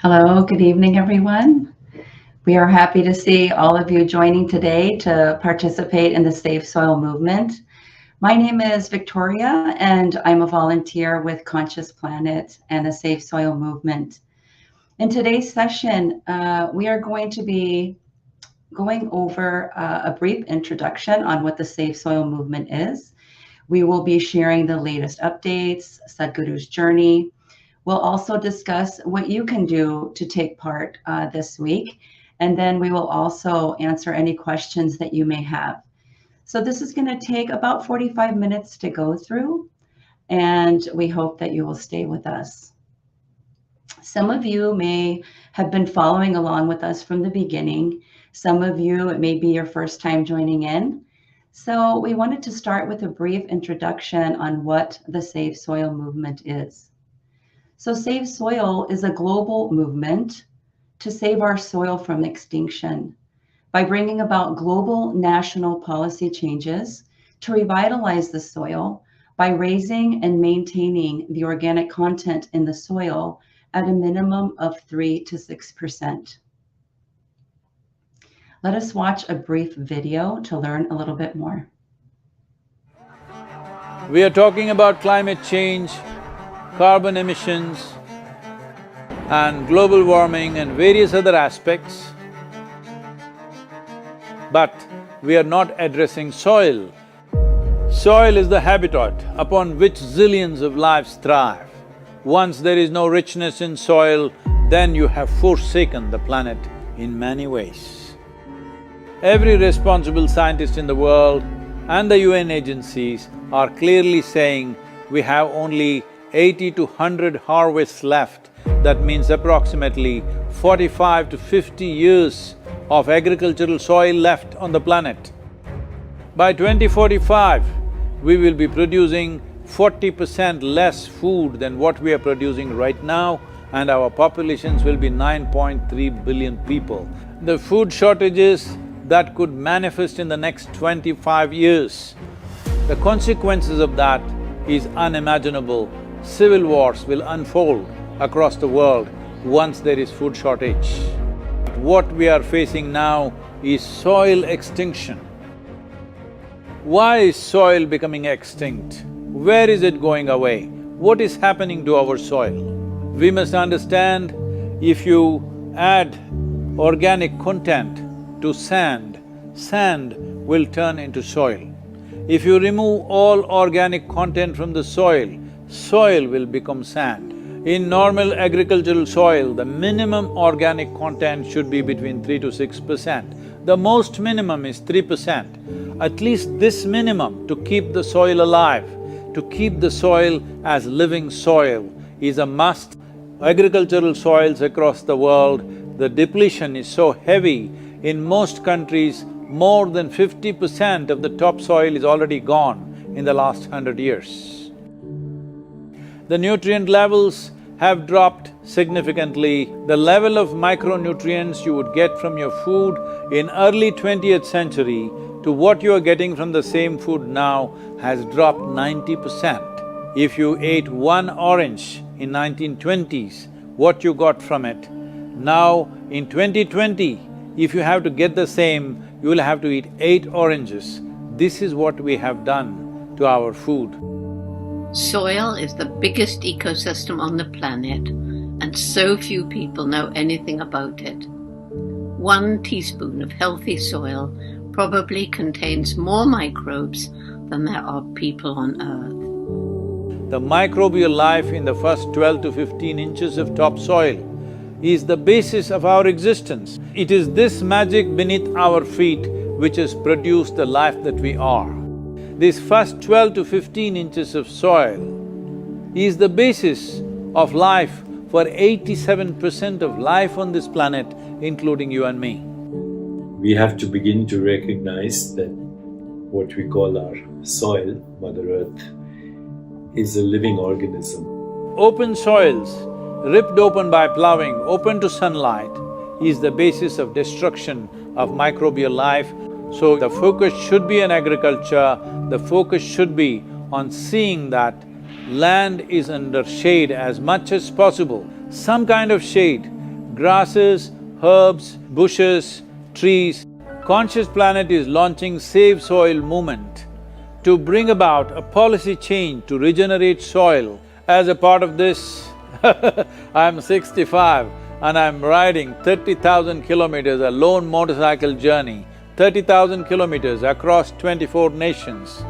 Hello, good evening, everyone. We are happy to see all of you joining today to participate in the Safe Soil Movement. My name is Victoria, and I'm a volunteer with Conscious Planet and the Safe Soil Movement. In today's session, we are going to be going over a brief introduction on what the Safe Soil Movement is. We will be sharing the latest updates, Sadhguru's journey. We'll also discuss what you can do to take part this week. And then we will also answer any questions that you may have. So this is going to take about 45 minutes to go through. and we hope that you will stay with us. Some of you may have been following along with us from the beginning. Some of you, it may be your first time joining in. So we wanted to start with a brief introduction on what the Save Soil movement is. So Save Soil is a global movement to save our soil from extinction by bringing about global national policy changes to revitalize the soil by raising and maintaining the organic content in the soil at a minimum of 3 to 6%. Let us watch a brief video to learn a little bit more. We are talking about climate change, carbon emissions, and global warming and various other aspects, but we are not addressing soil. Soil is the habitat upon which zillions of lives thrive. Once there is no richness in soil, then you have forsaken the planet in many ways. Every responsible scientist in the world and the UN agencies are clearly saying we have only 80 to 100 harvests left. That means approximately 45 to 50 years of agricultural soil left on the planet. By 2045, we will be producing 40% less food than what we are producing right now, and our populations will be 9.3 billion people. The food shortages that could manifest in the next 25 years, the consequences of that is unimaginable. Civil wars will unfold across the world once there is food shortage. What we are facing now is soil extinction. Why is soil becoming extinct? Where is it going away? What is happening to our soil? We must understand, if you add organic content to sand, sand will turn into soil. If you remove all organic content from the soil, soil will become sand. In normal agricultural soil, the minimum organic content should be between 3 to 6%. The most minimum is 3%. At least this minimum to keep the soil alive, to keep the soil as living soil is a must. Agricultural soils across the world, the depletion is so heavy, in most countries, more than 50% of the topsoil is already gone in the last 100 years. The nutrient levels have dropped significantly. The level of micronutrients you would get from your food in early 20th century to what you are getting from the same food now has dropped 90%. If you ate one orange in 1920s, what you got from it, now in 2020, if you have to get the same, you will have to eat 8 oranges. This is what we have done to our food. Soil is the biggest ecosystem on the planet, and so few people know anything about it. 1 teaspoon of healthy soil probably contains more microbes than there are people on Earth. The microbial life in the first 12 to 15 inches of topsoil is the basis of our existence. It is this magic beneath our feet which has produced the life that we are. This first 12 to 15 inches of soil is the basis of life for 87% of life on this planet, including you and me. We have to begin to recognize that what we call our soil, Mother Earth, is a living organism. Open soils, ripped open by ploughing, open to sunlight, is the basis of destruction of microbial life. So the focus should be on agriculture, the focus should be on seeing that land is under shade as much as possible, some kind of shade, grasses, herbs, bushes, trees. Conscious Planet is launching Save Soil movement to bring about a policy change to regenerate soil. As a part of this, I'm 65 and I'm riding 30,000 kilometers, a lone motorcycle journey, 30,000 kilometers across 24 nations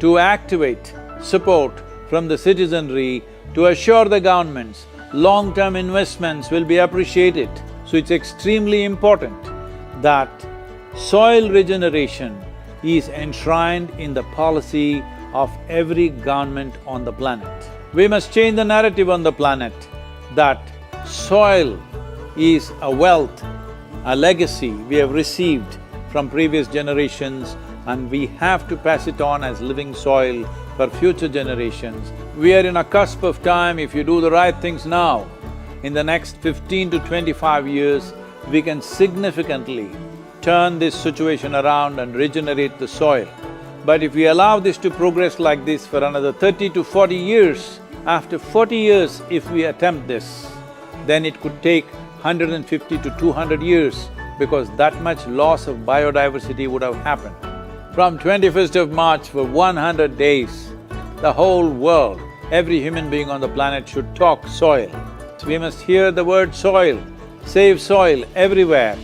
to activate support from the citizenry to assure the governments long-term investments will be appreciated. So it's extremely important that soil regeneration is enshrined in the policy of every government on the planet. We must change the narrative on the planet that soil is a wealth, a legacy we have received from previous generations, and we have to pass it on as living soil for future generations. We are in a cusp of time. If you do the right things now, in the next 15 to 25 years, we can significantly turn this situation around and regenerate the soil. But if we allow this to progress like this for another 30 to 40 years, after 40 years if we attempt this, then it could take 150 to 200 years, because that much loss of biodiversity would have happened. From 21st of March for 100 days, the whole world, every human being on the planet should talk soil. We must hear the word soil, save soil everywhere,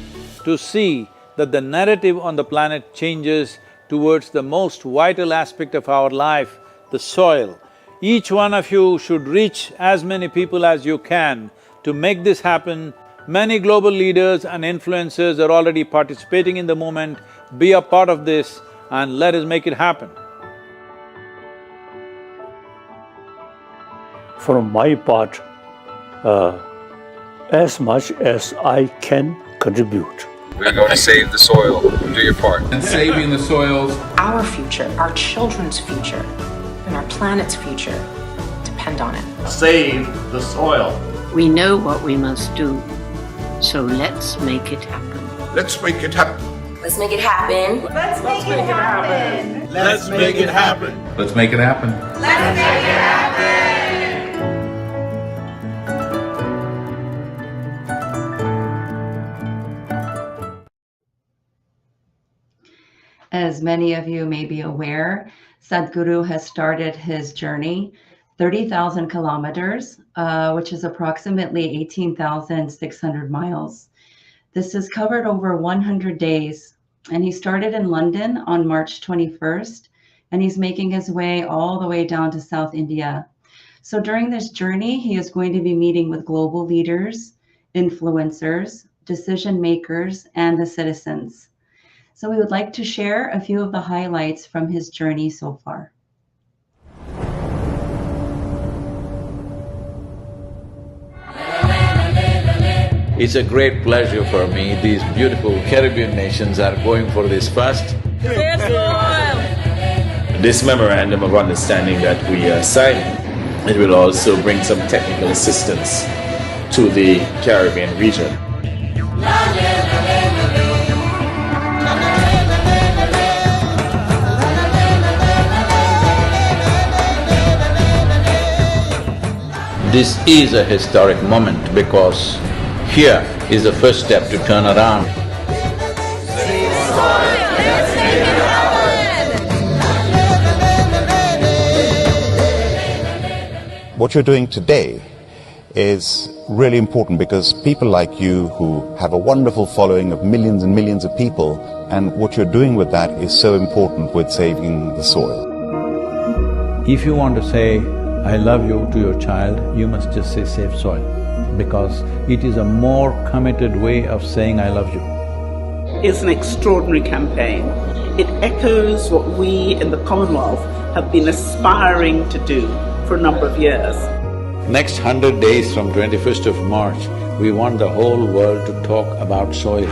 to see that the narrative on the planet changes towards the most vital aspect of our life, the soil. Each one of you should reach as many people as you can to make this happen. Many global leaders and influencers are already participating in the movement. Be a part of this and let us make it happen. From my part, as much as I can contribute. We're going to save the soil. Do your part. And saving the soils. Our future, our children's future, and our planet's future depend on it. Save the soil. We know what we must do, so let's make it happen. Let's make it happen. Let's make it happen. Let's make it happen. Let's make it happen. Let's make it happen. Let's make it happen. As many of you may be aware, Sadhguru has started his journey, 30,000 kilometers, which is approximately 18,600 miles. This is covered over 100 days, and he started in London on March 21st, and he's making his way all the way down to South India. So during this journey, he is going to be meeting with global leaders, influencers, decision makers, and the citizens. So we would like to share a few of the highlights from his journey so far. It's a great pleasure for me. These beautiful Caribbean nations are going for this first. This memorandum of understanding that we are signing, it will also bring some technical assistance to the Caribbean region. This is a historic moment because here is the first step to turn around. What you're doing today is really important because people like you who have a wonderful following of millions and millions of people, and what you're doing with that is so important with saving the soil. If you want to say, I love you to your child, you must just say save soil, because it is a more committed way of saying I love you. It's an extraordinary campaign. It echoes what we in the Commonwealth have been aspiring to do for a number of years. Next 100 days from 21st of March, we want the whole world to talk about soil.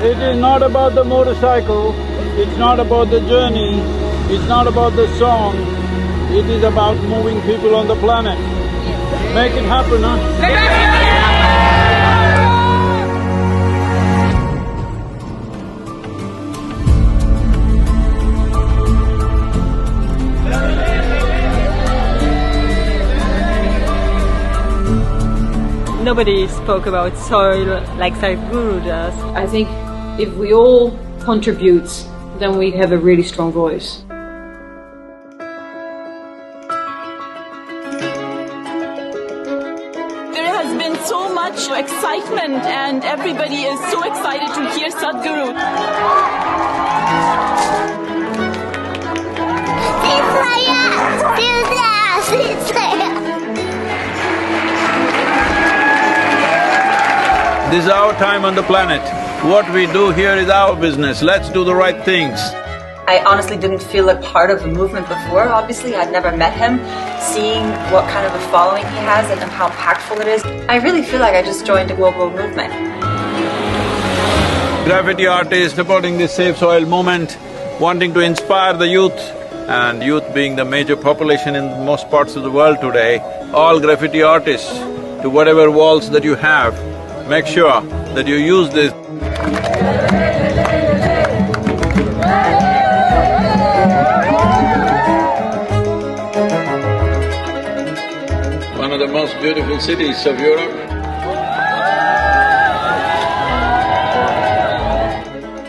It is not about the motorcycle, it's not about the journey, it's not about the song, it is about moving people on the planet. Make it happen, huh? Nobody spoke about soil like Sadhguru does. I think if we all contribute, then we have a really strong voice. There has been so much excitement and everybody is so excited to hear Sadhguru. This is our time on the planet. What we do here is our business. Let's do the right things. I honestly didn't feel like part of the movement before, obviously. I'd never met him. Seeing what kind of a following he has and how impactful it is, I really feel like I just joined a global movement. Graffiti artists supporting this Save Soil movement, wanting to inspire the youth, and youth being the major population in most parts of the world today, all graffiti artists, to whatever walls that you have, make sure that you use this. One of the most beautiful cities of Europe.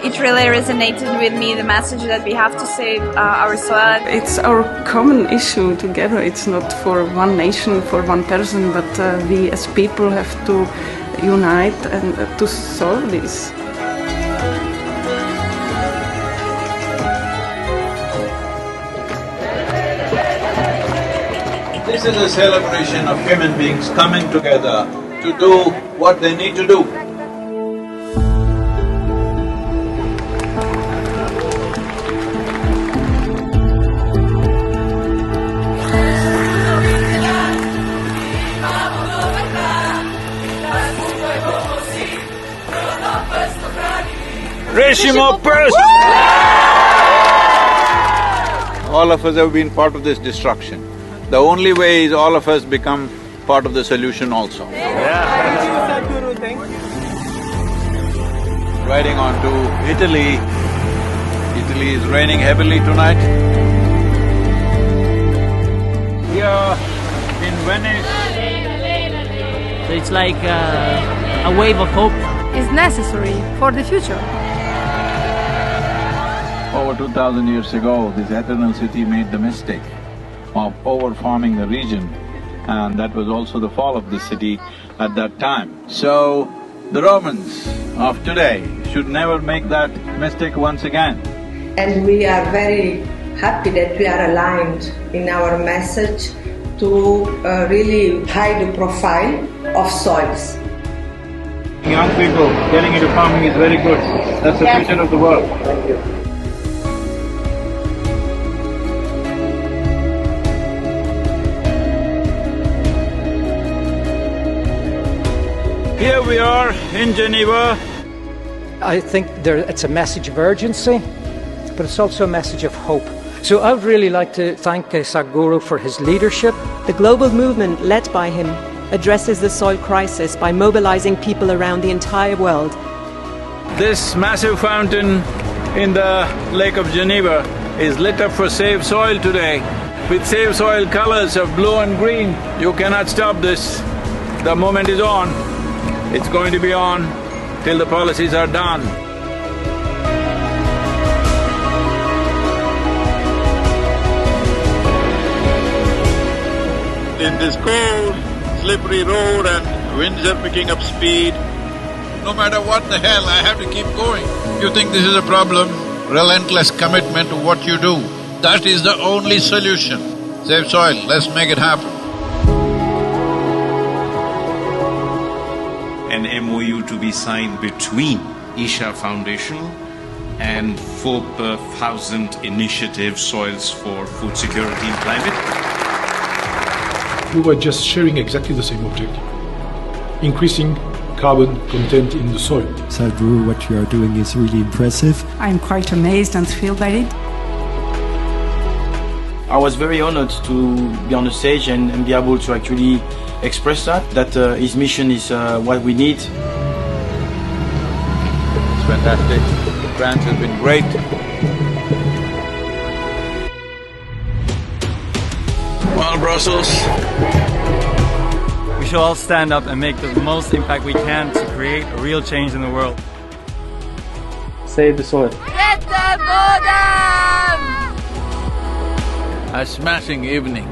It really resonated with me, the message that we have to save our soil. It's our common issue together. It's not for one nation, for one person, but we as people have to unite and to solve this. This is a celebration of human beings coming together to do what they need to do. All of us have been part of this destruction. The only way is all of us become part of the solution also. Sadhguru, thank you. Riding on to Italy. Italy is raining heavily tonight. We are in Venice. So it's like a wave of hope. It's necessary for the future. Over 2000 years ago, this eternal city made the mistake of over-farming the region, and that was also the fall of the city at that time. So, the Romans of today should never make that mistake once again. And we are very happy that we are aligned in our message to really high the profile of soils. Young people getting into farming is very good. That's the future of the world. Thank you. Here we are in Geneva. I think it's a message of urgency, but it's also a message of hope. So I would really like to thank Sadhguru for his leadership. The global movement led by him addresses the soil crisis by mobilizing people around the entire world. This massive fountain in the Lake of Geneva is lit up for Save Soil today with Save Soil colors of blue and green. You cannot stop this. The moment is on. It's going to be on till the policies are done. In this cold, slippery road and winds are picking up speed, no matter what the hell, I have to keep going. You think this is a problem? Relentless commitment to what you do. That is the only solution. Save soil, let's make it happen. An MOU to be signed between Isha Foundation and 4,000 Initiative Soils for Food Security and Climate. We were just sharing exactly the same objective, increasing carbon content in the soil. Sadhguru, what you are doing is really impressive. I'm quite amazed and thrilled by it. I was very honored to be on the stage and be able to actually express that his mission is what we need. It's fantastic. France has been great. Well, Brussels. We should all stand up and make the most impact we can to create a real change in the world. Save the soil. Get the bottom! A smashing evening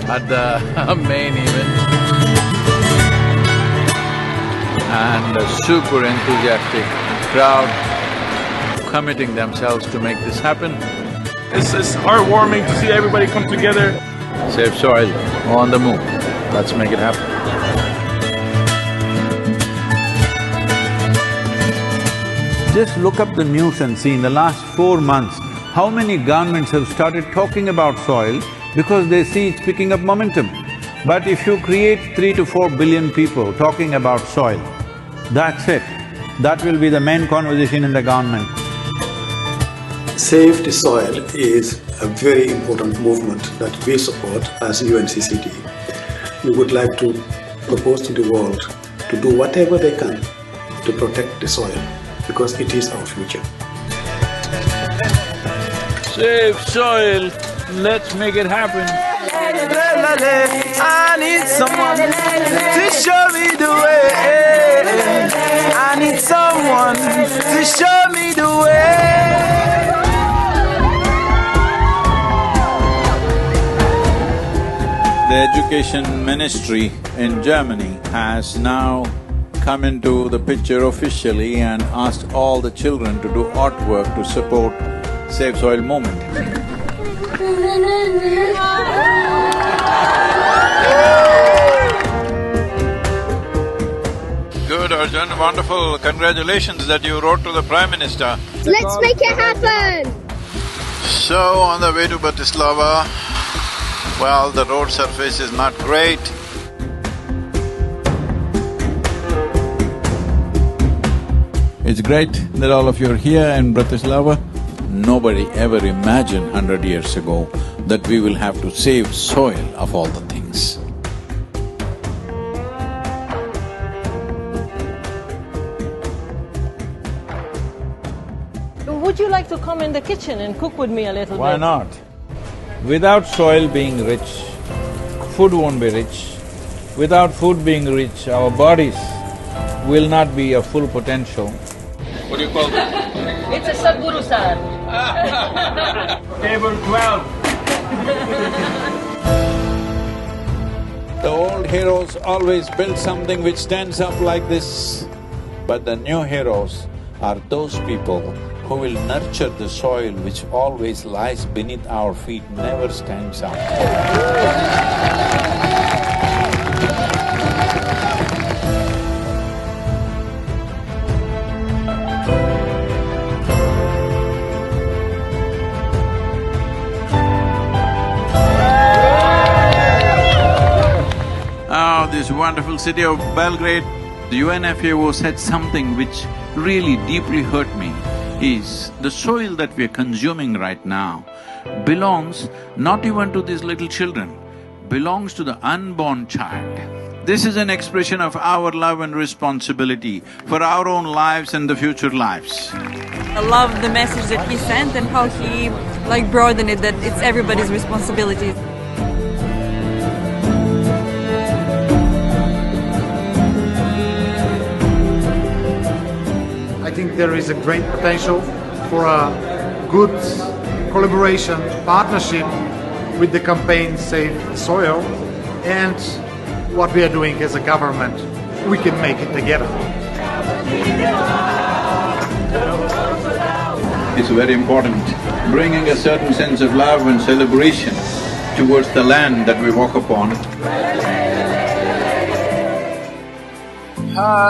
at the main event. And a super enthusiastic crowd committing themselves to make this happen. It's heartwarming to see everybody come together. Save soil, on the move. Let's make it happen. Just look up the news and see in the last 4 months How many governments have started talking about soil because they see it's picking up momentum. But if you create 3 to 4 billion people talking about soil, that's it. That will be the main conversation in the government. Save the Soil is a very important movement that we support as UNCCD. We would like to propose to the world to do whatever they can to protect the soil, because it is our future. Save soil, let's make it happen. I need someone to show me the way. I need someone to show me the way. The education ministry in Germany has now come into the picture officially and asked all the children to do artwork to support Save Soil movement. Good, Arjun, wonderful. Congratulations that you wrote to the Prime Minister. Let's make it happen! So, on the way to Bratislava, well, the road surface is not great. It's great that all of you are here in Bratislava. Nobody ever imagined 100 years ago that we will have to save soil of all the things. Would you like to come in the kitchen and cook with me a little bit? Why not? Without soil being rich, food won't be rich. Without food being rich, our bodies will not be of full potential. What do you call that? It's a Sadhguru sir. Table 12. The old heroes always built something which stands up like this. But the new heroes are those people who will nurture the soil which always lies beneath our feet, never stands up. Oh, this wonderful city of Belgrade, the UNFAO said something which really deeply hurt me, is the soil that we are consuming right now belongs not even to these little children, belongs to the unborn child. This is an expression of our love and responsibility for our own lives and the future lives. I love the message that he sent and how he broadened it, that it's everybody's responsibility. I think there is a great potential for a good collaboration, partnership with the campaign Save the Soil, and what we are doing as a government. We can make it together. It's very important, bringing a certain sense of love and celebration towards the land that we walk upon.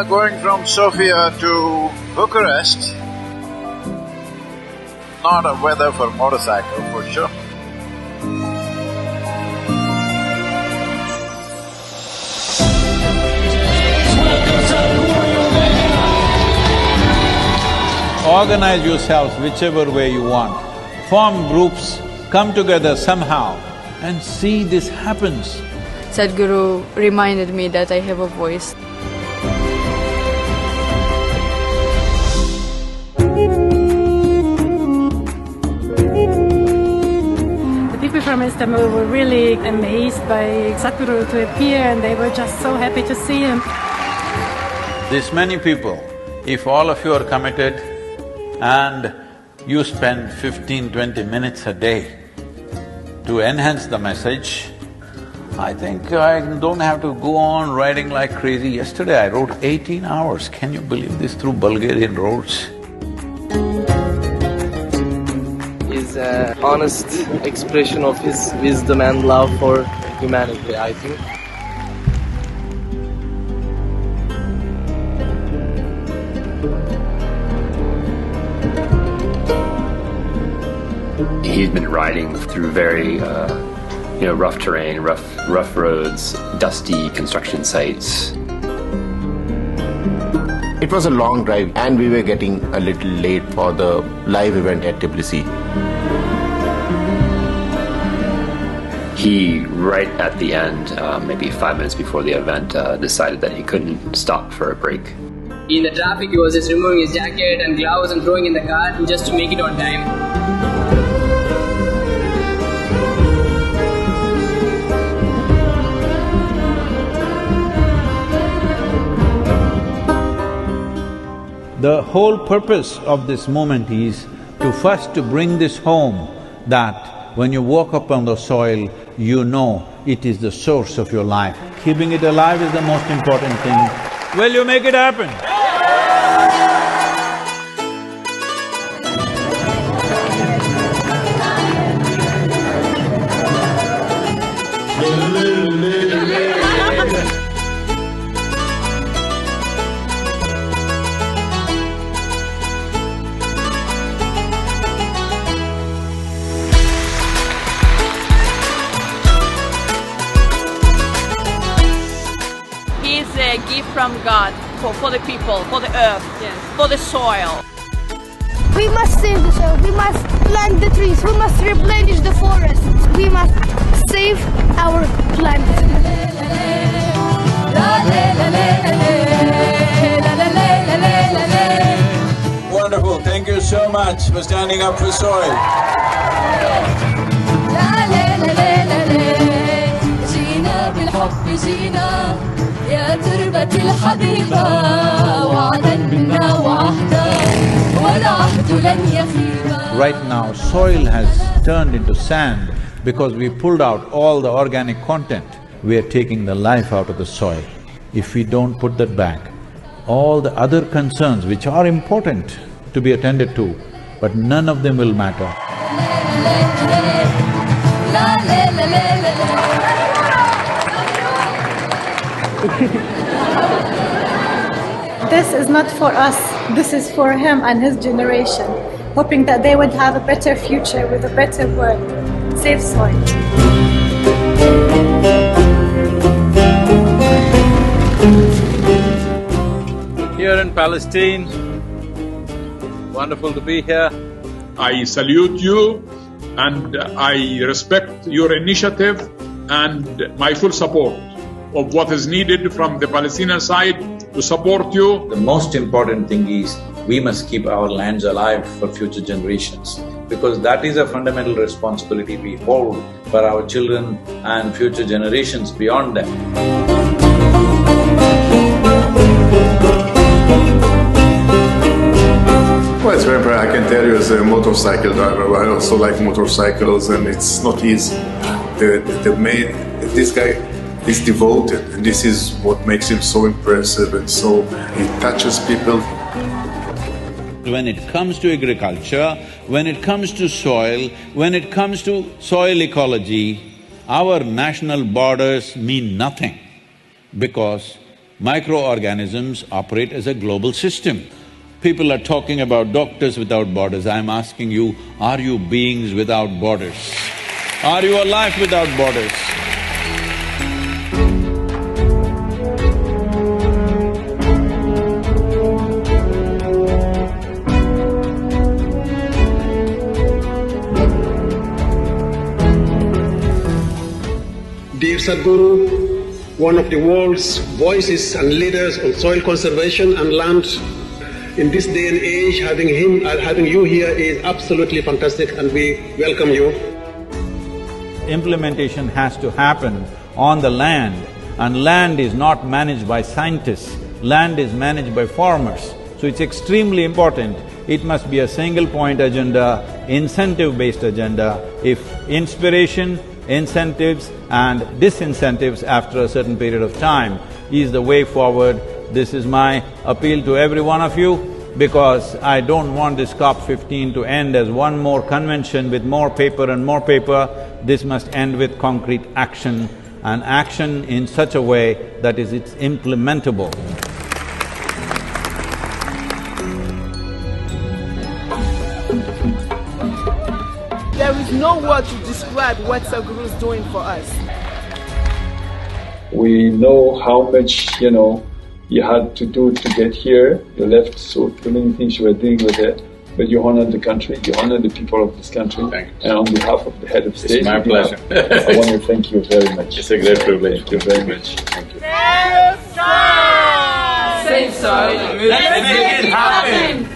Going from Sofia to Bucharest, not a weather for motorcycle for sure. Organize yourselves whichever way you want, form groups, come together somehow and see this happens. Sadhguru reminded me that I have a voice. The people from Istanbul were really amazed by Sadhguru to appear, and they were just so happy to see him. This many people, if all of you are committed and you spend 15–20 minutes a day to enhance the message, I think I don't have to go on riding like crazy. Yesterday I rode 18 hours, can you believe this, through Bulgarian roads? Is an honest expression of his wisdom and love for humanity, I think. He'd been riding through very, rough terrain, rough roads, dusty construction sites. It was a long drive and we were getting a little late for the live event at Tbilisi. He, right at the end, maybe 5 minutes before the event, decided that he couldn't stop for a break. In the traffic, he was just removing his jacket and gloves and throwing in the car just to make it on time. The whole purpose of this moment is to bring this home, that when you walk up on the soil, you know it is the source of your life. Keeping it alive is the most important thing. Will you make it happen? A gift from God for the people, for the earth, for the soil. We must save the soil, we must plant the trees, we must replenish the forests, we must save our planet. Wonderful, thank you so much for standing up for soil. يا تربة الحبيبة وعدا منا وعهدا والعهد لن يخيبا. Right now, soil has turned into sand because we pulled out all the organic content. We are taking the life out of the soil. If we don't put that back, all the other concerns which are important to be attended to, but none of them will matter. This is not for us, this is for him and his generation, hoping that they would have a better future with a better world. Save soil. Here in Palestine, wonderful to be here. I salute you and I respect your initiative and my full support of what is needed from the Palestinian side to support you. The most important thing is we must keep our lands alive for future generations, because that is a fundamental responsibility we hold for our children and future generations beyond them. Well, it's very important. I can tell you as a motorcycle driver, I also like motorcycles and it's not easy. This guy is devoted, and this is what makes him so impressive, and so he touches people. When it comes to agriculture, when it comes to soil, when it comes to soil ecology, our national borders mean nothing, because microorganisms operate as a global system. People are talking about doctors without borders. I'm asking you, are you beings without borders? Are you alive without borders? Dear Sadhguru, one of the world's voices and leaders on soil conservation and land, in this day and age, having you here is absolutely fantastic, and we welcome you. Implementation has to happen on the land, and land is not managed by scientists, land is managed by farmers. So it's extremely important. It must be a single-point agenda, incentive-based agenda. If inspiration, incentives and disincentives after a certain period of time is the way forward, this is my appeal to every one of you, because I don't want this COP15 to end as one more convention with more paper and more paper. This must end with concrete action, and action in such a way that it's implementable. There is is no word to describe what Sadhguru is doing for us. We know how much, you had to do to get here. You left so many things you were doing with it, but you honored the country, you honored the people of this country. Thank you. And on behalf of the head of state, it's my pleasure. I want to thank you very much. It's a great privilege. Thank you very much. Thank you. Safe soil. Let's make it happen.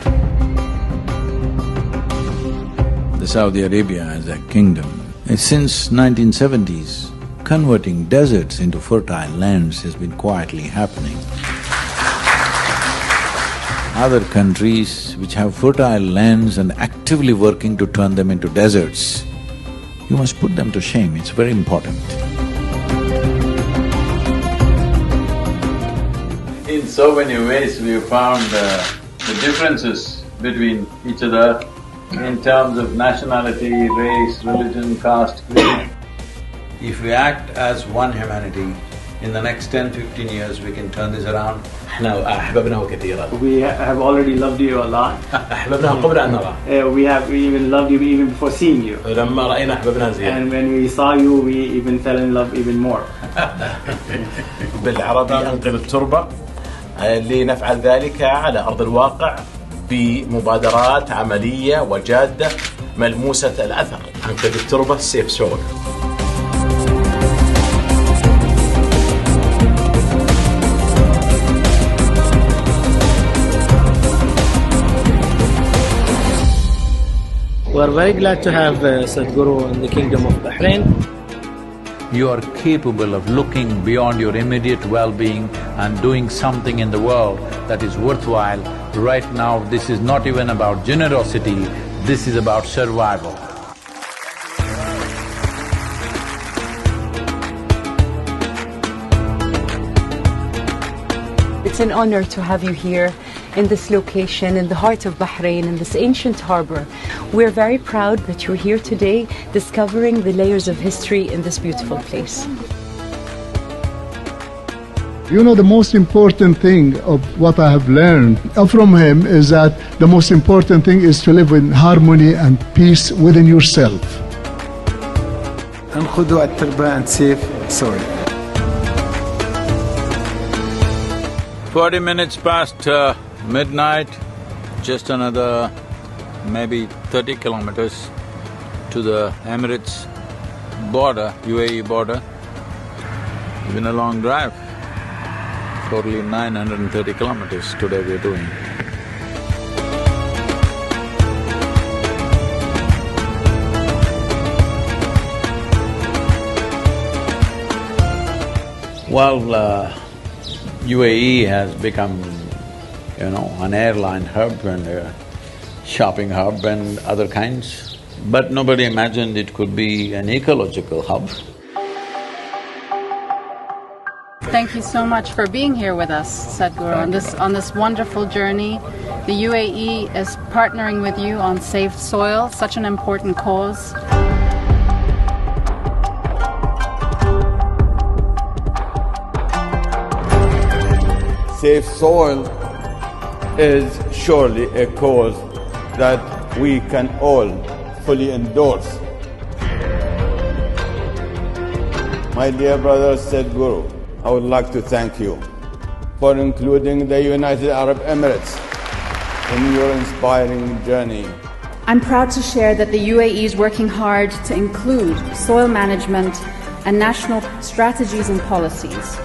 The Saudi Arabia as a kingdom, since 1970s, converting deserts into fertile lands has been quietly happening. Other countries which have fertile lands and actively working to turn them into deserts, you must put them to shame, it's very important. In so many ways we have found the differences between each other in terms of nationality, race, religion, caste, creed. If we act as one humanity, in the next 10-15 years we can turn this around. We have already loved you a lot. We have even loved you even before seeing you. And when we saw you, we even fell in love even more. بالعربي أنقذ التربة لنفعل ذلك على أرض الواقع بمبادرات عملية وجادة ملموسة الأثر. أنقذ التربة safe soil. We are very glad to have Sadhguru in the Kingdom of Bahrain. You are capable of looking beyond your immediate well-being and doing something in the world that is worthwhile. Right now, this is not even about generosity, this is about survival. It's an honor to have you here in this location, in the heart of Bahrain, in this ancient harbor. We're very proud that you're here today, discovering the layers of history in this beautiful place. The most important thing of what I have learned from him is that the most important thing is to live in harmony and peace within yourself. انقذوا التربة and save soil. 40 minutes past midnight, just another maybe 30 kilometers to the Emirates border, UAE border. It's been a long drive, totally 930 kilometers today we're doing. Well, UAE has become, an airline hub and a shopping hub and other kinds, but nobody imagined it could be an ecological hub. Thank you so much for being here with us, Sadhguru, on this wonderful journey. The UAE is partnering with you on Saved Soil, such an important cause. Safe soil is surely a cause that we can all fully endorse. My dear brother Sadhguru, I would like to thank you for including the United Arab Emirates in your inspiring journey. I'm proud to share that the UAE is working hard to include soil management and national strategies and policies.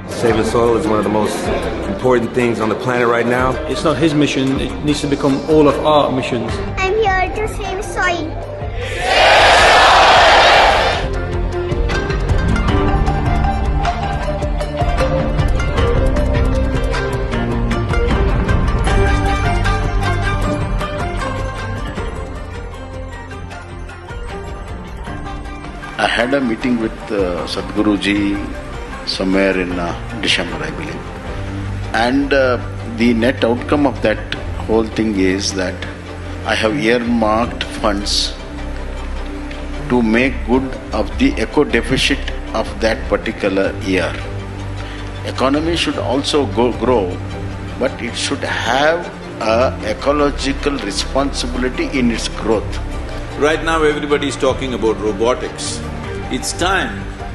Saving soil is one of the most important things on the planet right now. It's not his mission, it needs to become all of our missions. I'm here to save soil. I had a meeting with Sadhguru ji somewhere in December, I believe. And the net outcome of that whole thing is that I have earmarked funds to make good of the eco deficit of that particular year. Economy should also grow, but it should have a ecological responsibility in its growth. Right now everybody is talking about robotics. It's time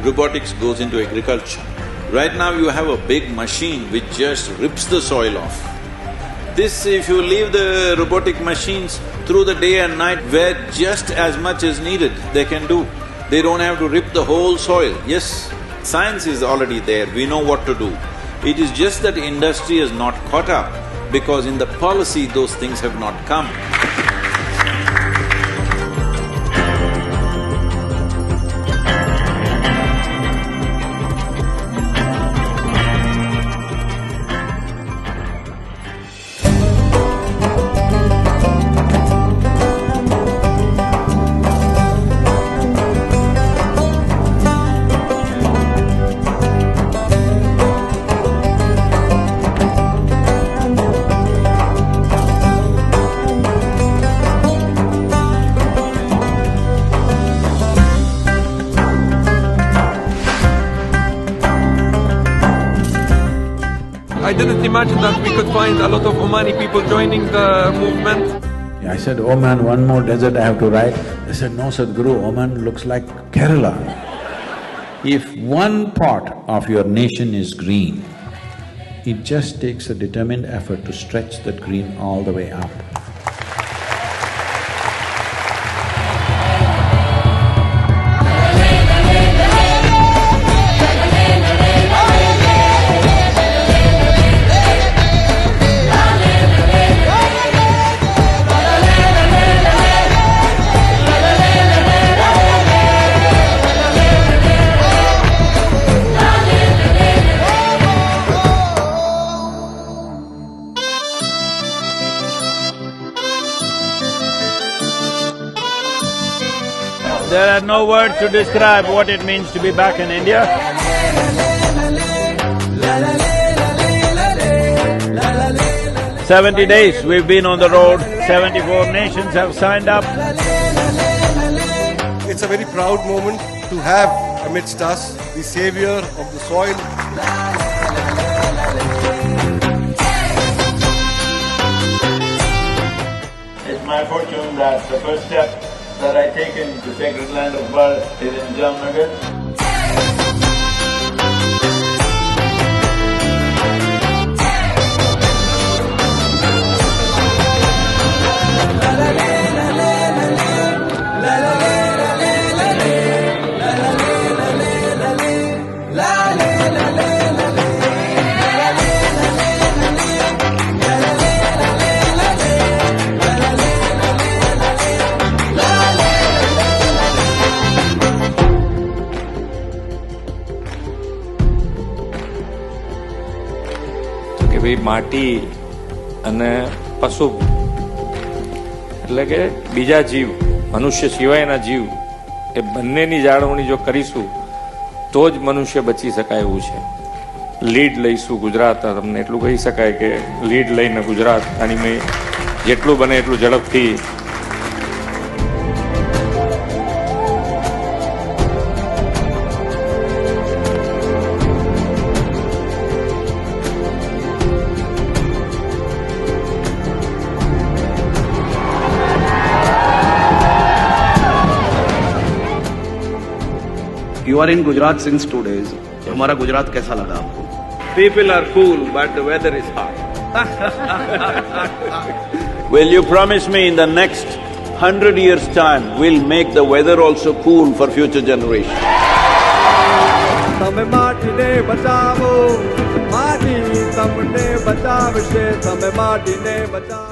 robotics goes into agriculture. Right now you have a big machine which just rips the soil off. This, if you leave the robotic machines through the day and night where just as much is needed, they can do. They don't have to rip the whole soil. Yes, science is already there, we know what to do. It is just that industry has not caught up because in the policy those things have not come. I didn't imagine that we could find a lot of Omani people joining the movement. I said, "Oh man, one more desert I have to ride." They said, "No, Sadhguru, Oman looks like Kerala." If one part of your nation is green, it just takes a determined effort to stretch that green all the way up. There are no words to describe what it means to be back in India. 70 days we've been on the road, 74 nations have signed up. It's a very proud moment to have amidst us the savior of the soil. It's my fortune that the first step that I take in the sacred land of birth is in Jamnagar. ભાઈ માટી અને પશુ એટલે કે બીજા જીવ મનુષ્ય સિવાયના જીવ એ બંનેની જાળવણી જો કરીશું તો જ મનુષ્ય બચી શકાય એવું છે. લીડ લઈશું ગુજરાત, તમને એટલું કહી શકાય કે લીડ લઈને ગુજરાત આની મેં જેટલું બને એટલું ઝડપથી You are in Gujarat since 2 days. हमारा गुजरात कैसा लगा आपको? People are cool, but the weather is hot. Will you promise me in the next 100 years' time, we'll make the weather also cool for future generations?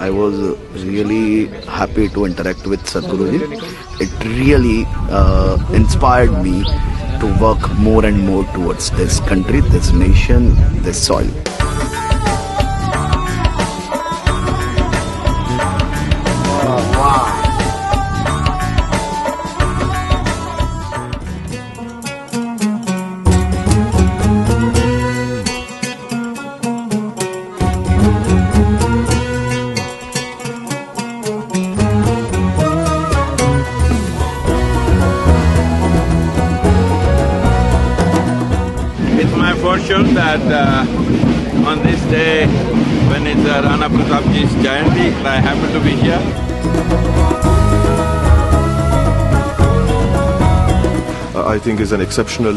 I was really happy to interact with Sadhguruji. It really inspired me to work more and more towards this country, this nation, this soil. Fortune that on this day when it's Rana Pratapji's Jayanti, I happen to be here. I think is an exceptional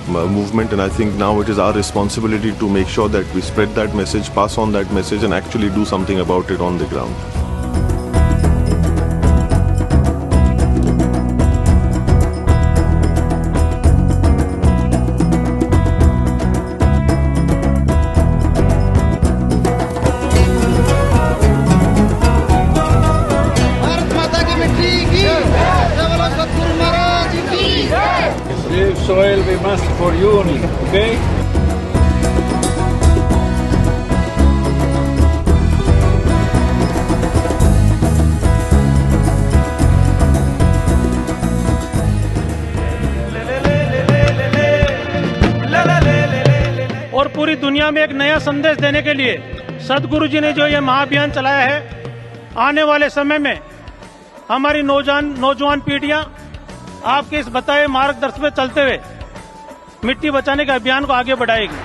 movement, and I think now it is our responsibility to make sure that we spread that message, pass on that message, and actually do something about it on the ground. Save soil we must for you only, okay? और पूरी दुनिया में एक नया संदेश देने के लिए सदगुरु जी ने जो ये महाअभियान चलाया है, आने वाले समय में हमारी नौजवान पीढ़ियां आपके इस बताए मार्गदर्शन पे चलते हुए मिट्टी बचाने के अभियान को आगे बढ़ाएगी।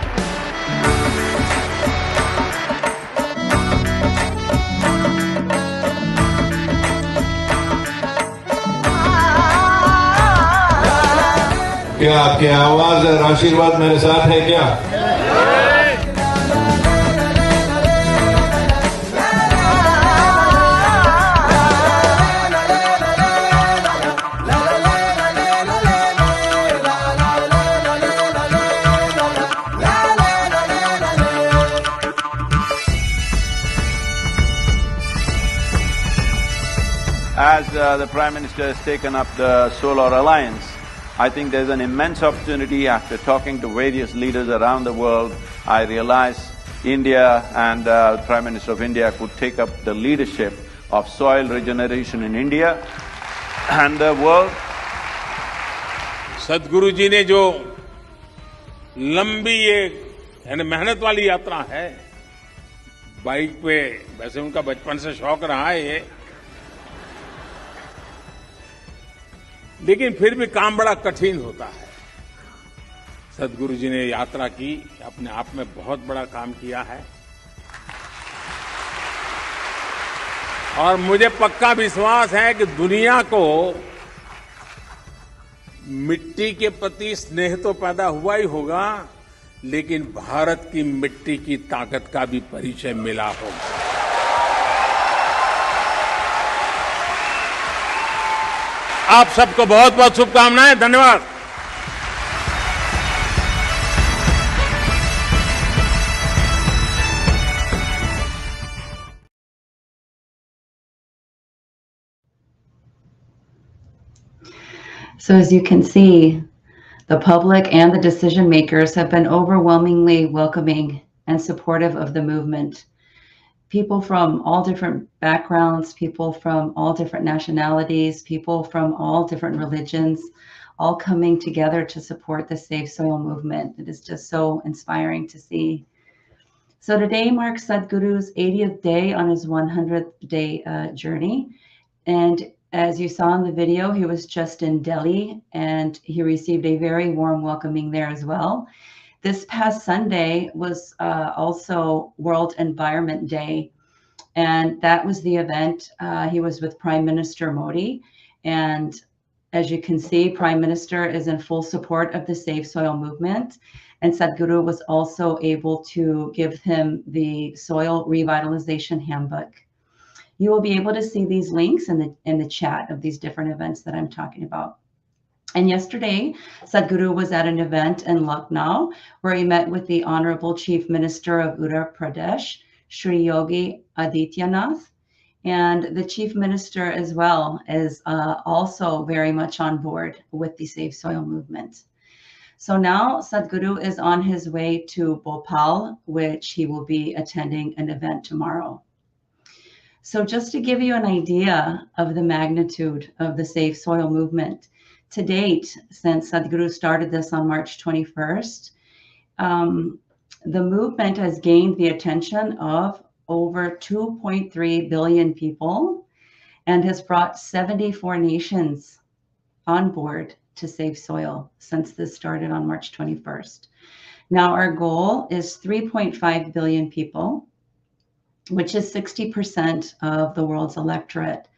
क्या आपकी आवाज और आशीर्वाद मेरे साथ है क्या? As the Prime Minister has taken up the Solar Alliance, I think there's an immense opportunity. After talking to various leaders around the world, I realize India and the Prime Minister of India could take up the leadership of soil regeneration in India and the world. सदगुरु जी ने जो लंबी ये यानी मेहनत वाली यात्रा है, बाइक पे, वैसे उनका बचपन से शौक रहा है ये, लेकिन फिर भी काम बड़ा कठिन होता है। सदगुरु जी ने यात्रा की, अपने आप में बहुत बड़ा काम किया है और मुझे पक्का विश्वास है कि दुनिया को मिट्टी के प्रति स्नेह तो पैदा हुआ ही होगा, लेकिन भारत की मिट्टी की ताकत का भी परिचय मिला होगा। आप सबको बहुत बहुत शुभकामनाएं, धन्यवाद। So as you can see, the public and the decision makers have been overwhelmingly welcoming and supportive of the movement. People from all different backgrounds, people from all different nationalities, people from all different religions, all coming together to support the Save Soil movement. It is just so inspiring to see. So today marks Sadhguru's 80th day on his 100th day journey. And as you saw in the video, he was just in Delhi and he received a very warm welcoming there as well. This past Sunday was also World Environment Day, and that was the event. He was with Prime Minister Modi, and as you can see, Prime Minister is in full support of the Save Soil movement, and Sadhguru was also able to give him the Soil Revitalization Handbook. You will be able to see these links in the chat of these different events that I'm talking about. And yesterday, Sadhguru was at an event in Lucknow where he met with the Honorable Chief Minister of Uttar Pradesh, Shri Yogi Adityanath. And the Chief Minister as well is also very much on board with the Save Soil movement. So now Sadhguru is on his way to Bhopal, which he will be attending an event tomorrow. So just to give you an idea of the magnitude of the Save Soil movement, to date, since Sadhguru started this on March 21st, the movement has gained the attention of over 2.3 billion people and has brought 74 nations on board to save soil since this started on March 21st. Now our goal is 3.5 billion people, which is 60% of the world's electorate.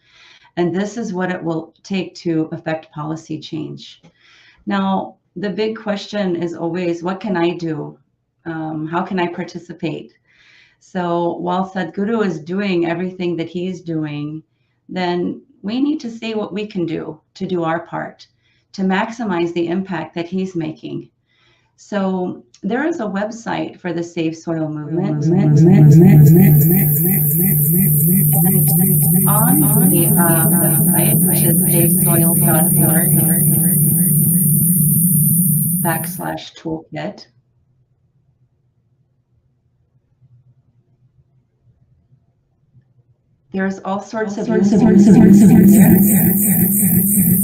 And this is what it will take to affect policy change. Now, the big question is always, what can I do? How can I participate? So while Sadhguru is doing everything that he's doing, then we need to see what we can do to do our part, to maximize the impact that he's making. So there is a website for the Save Soil movement. And on the website, which is savesoil.org/toolkit, there's all sorts of things there,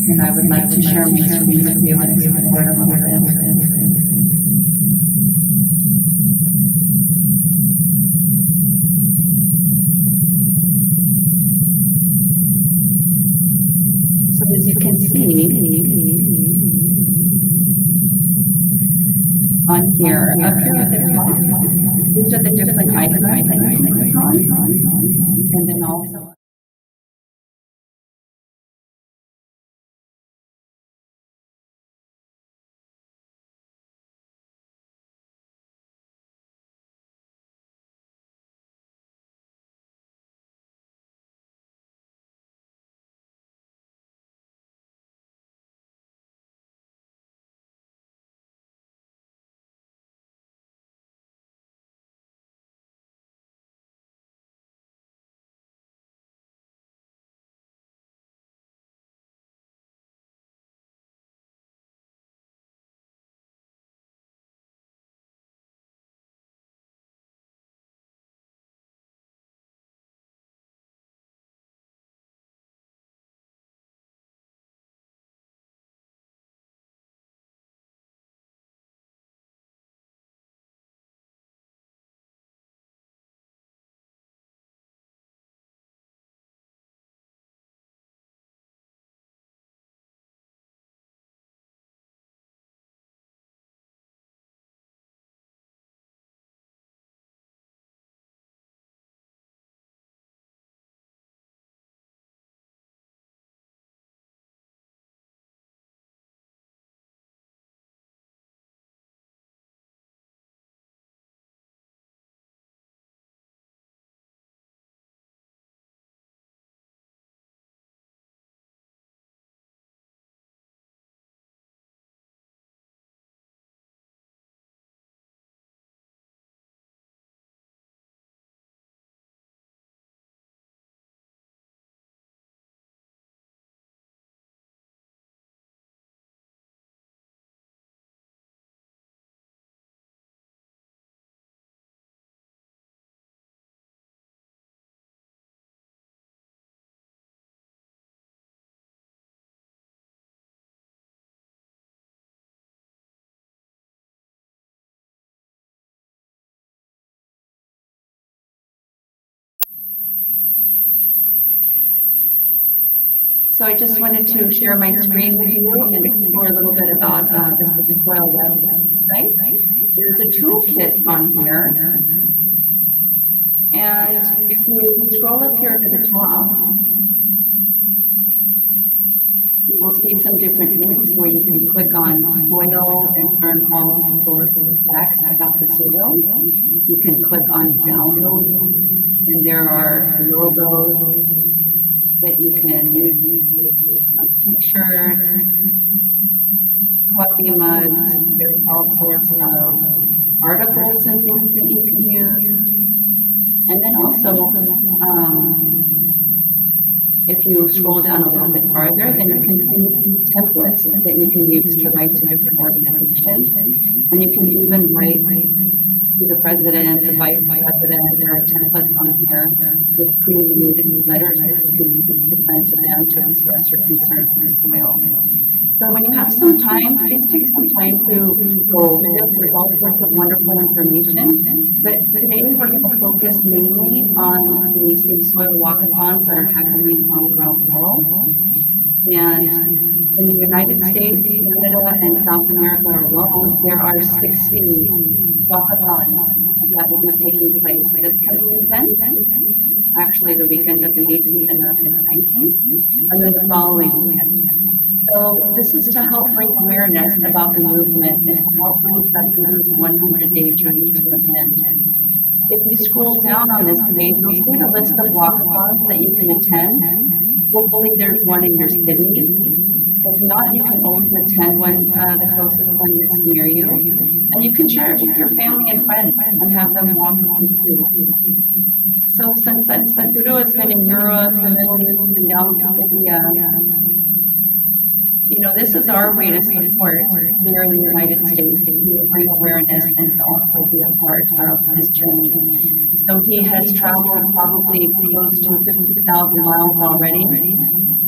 and I would like to share my screen with you and explore a little bit. So as you can see on here, up here at the top, these are the different icons that you can click on, and then also So I just wanted to share my screen with you and explore a little bit about the Save Soil website. There's a toolkit on here. And if you scroll up here to the top, you will see some different links where you can click on soil and learn all sorts of facts about the soil. You can click on downloads, and there are logos that you can use, t-shirts, coffee mugs. There's all sorts of articles and things that you can use. And then also, if you scroll down a little bit farther, then you can see templates that you can use to write to different organizations. And you can even write to the president, the vice president. There are templates on here with pre-made letters that you can use to send to them to express your concerns for soil. So when you have some time, please take some time to go over this. There's all sorts of wonderful information. But today we're going to focus mainly on the Save Soil walkathons that are happening all around the world. And in the United States, Canada, and South America alone, there are 60 walkathons that will be taking place this coming weekend, actually the weekend of the 18th and the 19th, and then the following weekend. So this is to help bring awareness about the movement and to help bring Sadhguru's 100-day journey to an end. If you scroll down on this page, you'll see the list of walkathons that you can attend. Hopefully there's one in your city. If not, you can always attend one, the closest one that's near you. And you can share it with your family and friends and have them walk with you too. So since Sadhguru has been in Europe, the Middle East, and down to India, you know, this is our way to support here in the United States to bring awareness and to also be a part of his journey. So he has traveled probably close to 50,000 miles already,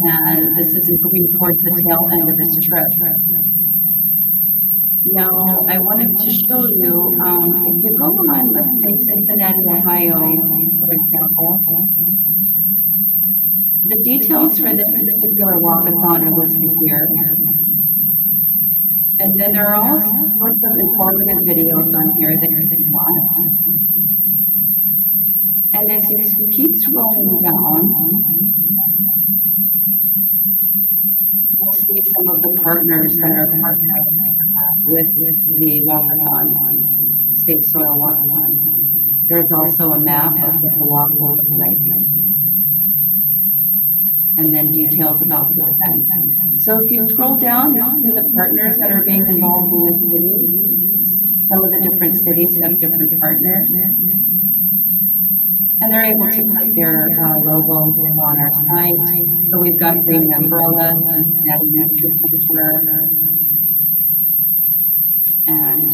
and this is moving towards the tail end of his trip. Now, I wanted to show you, if you go on, let's say, Cincinnati, Ohio, for example, the details for this particular walkathon are listed here. And then there are all sorts of informative videos on here that you can watch. And as you keep scrolling down, you will see some of the partners that are partnered with the walkathon, Safe Soil Walkathon. There's also a map of what the walk will look like, and then details about the event. So if you scroll down, you'll see the partners that are being involved in the city. Some of the different cities have different partners. And they're able to put their logo on our site. So we've got Green Umbrella, Cincinnati Nature Center, and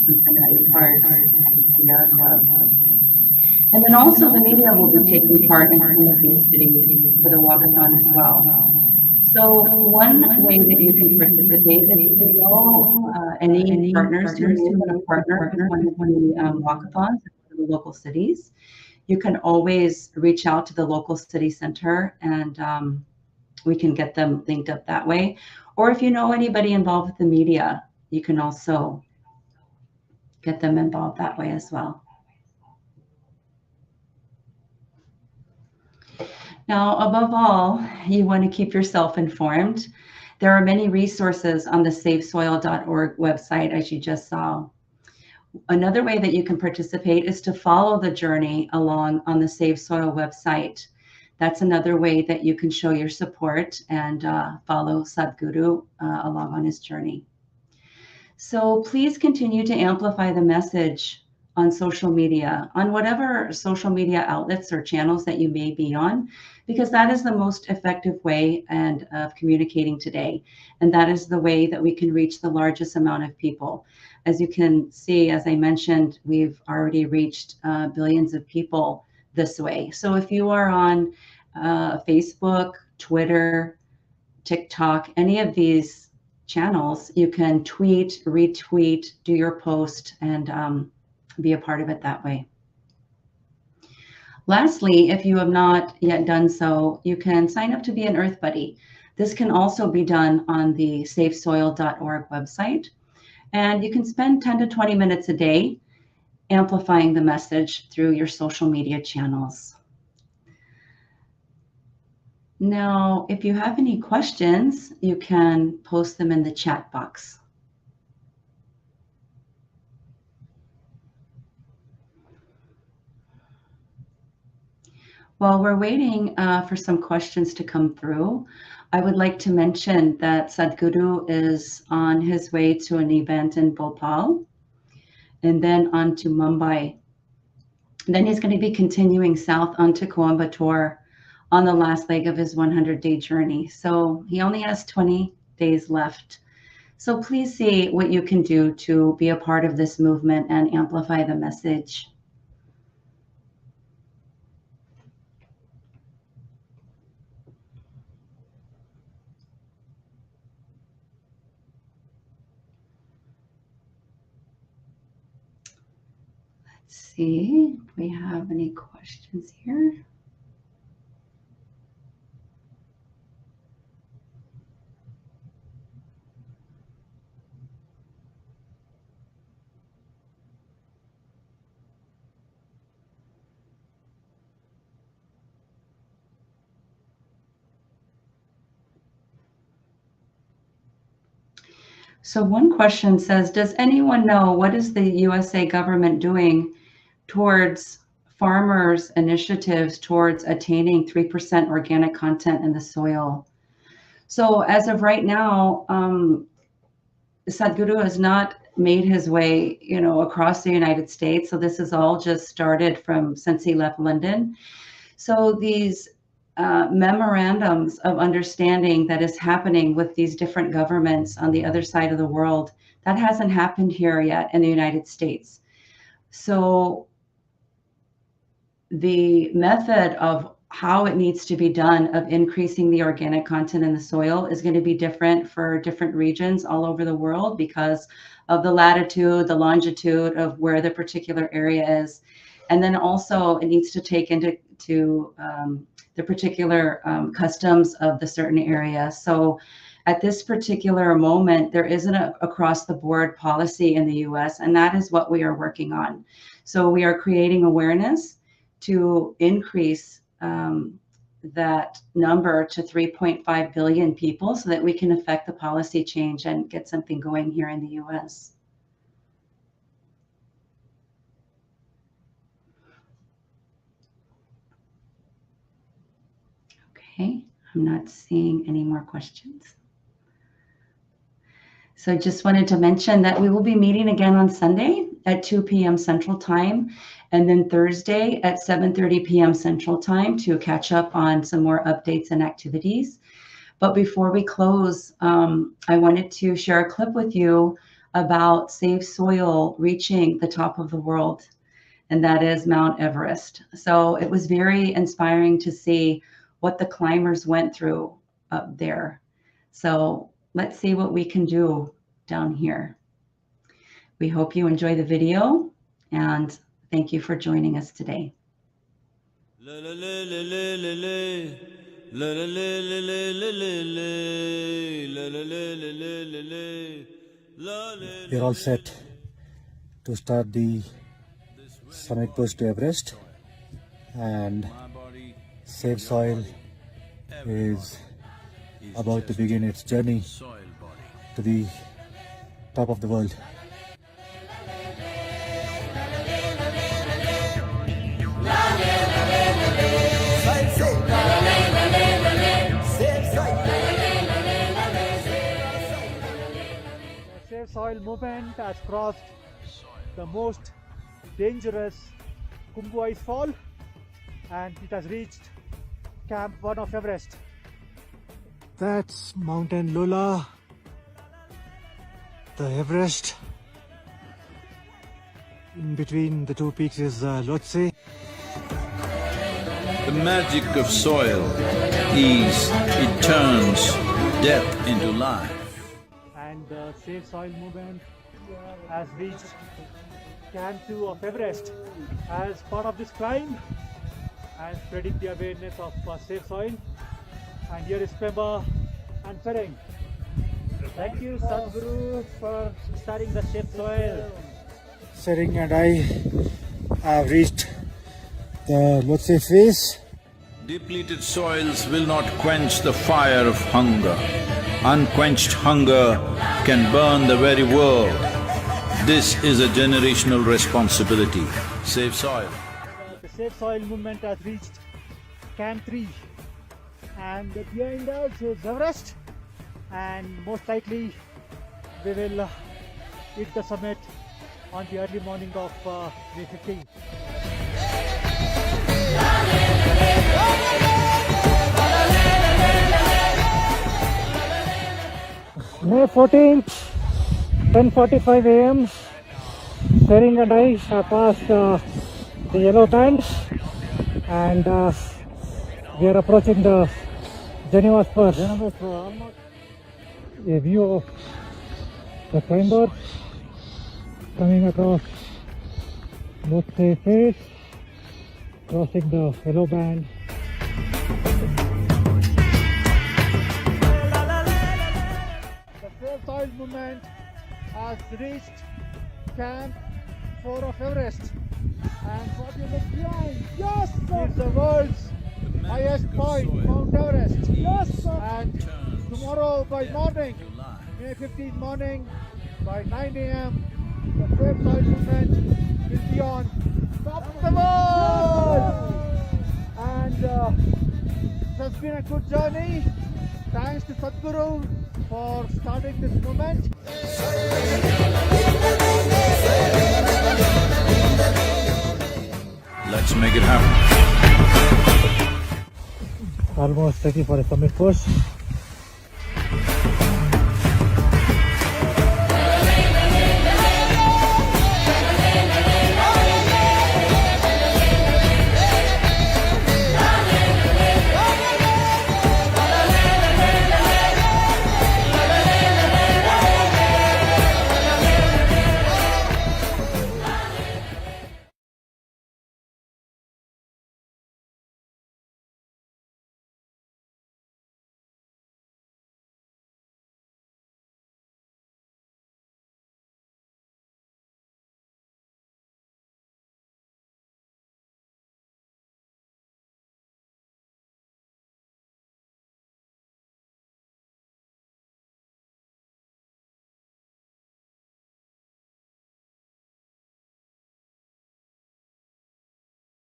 Cincinnati Parks, and Sierra Club. And then also the media will be taking part in some of these cities for the walkathon as well. So one way that you can participate is if you know any partners who want to partner in one of the walkathons in the local cities. You can always reach out to the local city center and we can get them linked up that way. Or if you know anybody involved with the media, you can also get them involved that way as well. Now, above all, you want to keep yourself informed. There are many resources on the safesoil.org website, as you just saw. Another way that you can participate is to follow the journey along on the Save Soil website. That's another way that you can show your support and follow Sadhguru along on his journey. So please continue to amplify the message on social media, on whatever social media outlets or channels that you may be on, because that is the most effective way of communicating today. And that is the way that we can reach the largest amount of people. As you can see, as I mentioned, we've already reached billions of people this way. So if you are on Facebook, Twitter, TikTok, any of these channels, you can tweet, retweet, do your post, and be a part of it that way. Lastly, if you have not yet done so, you can sign up to be an Earth Buddy. This can also be done on the safesoil.org website. And you can spend 10 to 20 minutes a day amplifying the message through your social media channels. Now, if you have any questions, you can post them in the chat box. While we're waiting for some questions to come through, I would like to mention that Sadhguru is on his way to an event in Bhopal and then on to Mumbai. Then he's going to be continuing south onto Coimbatore on the last leg of his 100-day journey. So he only has 20 days left. So please see what you can do to be a part of this movement and amplify the message. See if we have any questions here. So one question says, does anyone know what is the USA government doing towards farmers' initiatives towards attaining 3% organic content in the soil? So as of right now, Sadhguru has not made his way, across the United States. So this has all just started since he left London. So these memorandums of understanding that is happening with these different governments on the other side of the world, that hasn't happened here yet in the United States. So the method of how it needs to be done of increasing the organic content in the soil is going to be different for different regions all over the world because of the latitude, the longitude of where the particular area is. And then also it needs to take into the particular customs of the certain area. So at this particular moment, there isn't a across the board policy in the US, and that is what we are working on. So we are creating awareness to increase that number to 3.5 billion people so that we can affect the policy change and get something going here in the US. Okay, I'm not seeing any more questions. So I just wanted to mention that we will be meeting again on Sunday at 2 p.m. Central Time, and then Thursday at 7:30 p.m. Central Time to catch up on some more updates and activities. But before we close, I wanted to share a clip with you about Save Soil reaching the top of the world, and that is Mount Everest. So it was very inspiring to see what the climbers went through up there. So let's see what we can do down here. We hope you enjoy the video, and thank you for joining us today. We're all set to start the summit push to Everest, and Save Soil is about to begin its journey to the top of the world. The Save Soil movement has crossed the most dangerous Kumbu Ice Fall, and it has reached Camp 1 of Everest. That's Mountain Lola, the Everest. In between the two peaks is Lhotse. The magic of soil is it turns death into life. And the Save Soil movement has reached Camp 2 of Everest. As part of this climb and spreading the awareness of Save Soil. And here is Pemba and Fereng. Thank you, Sadhguru, for starting the Save Soil. Fereng and I have reached the Lhotse face. Depleted soils will not quench the fire of hunger. Unquenched hunger can burn the very world. This is a generational responsibility. Save soil. The Save Soil movement has reached Camp 3. And behind us is Everest, and most likely we will hit the summit on the early morning of May 15. May 14th, 10:45 a.m. Fereng and I have passed the yellow band, and we are approaching the Geneva Spur. A view of the climber coming across Lhotse face, crossing the yellow band. The Save Soil movement has reached Camp 4 of Everest, and what you look behind, yes, is the world's highest point, Mount Everest. Yes, sir. And tomorrow by morning, May 15th morning by 9 a.m. the Safe Soil movement will be on top of the world. And it has been a good journey. Thanks to Sadhguru for starting this movement. Let's make it happen. Almost ready for a summit push.